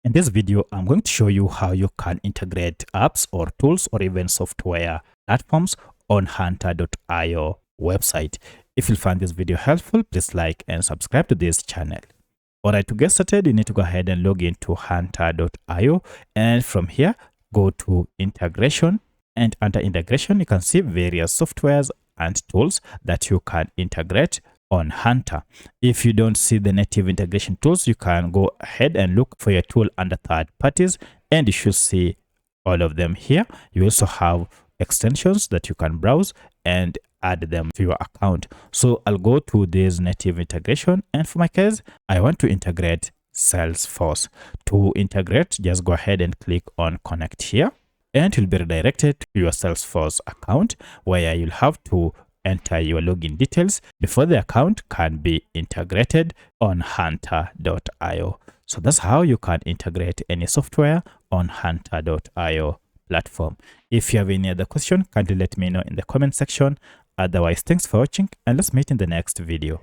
In this video, I'm going to show you how you can integrate apps or tools or even software platforms on hunter.io website. If you find this video helpful, please like and subscribe to this channel. Alright, to get started, you need to go ahead and log into hunter.io, and from here, go to integration, and under integration, you can see various softwares and tools that you can integrate on Hunter. If you don't see the native integration tools, you can go ahead and look for your tool under third parties, and you should see all of them here. You also have extensions that you can browse and add them to your account. So I'll go to this native integration, and for my case, I want to integrate Salesforce. To integrate, just go ahead and click on connect here, and you'll be redirected to your Salesforce account, where you'll have to enter your login details before the account can be integrated on hunter.io. So that's how you can integrate any software on hunter.io platform. If you have any other question, kindly let me know in the comment section. Otherwise, thanks for watching, and let's meet in the next video.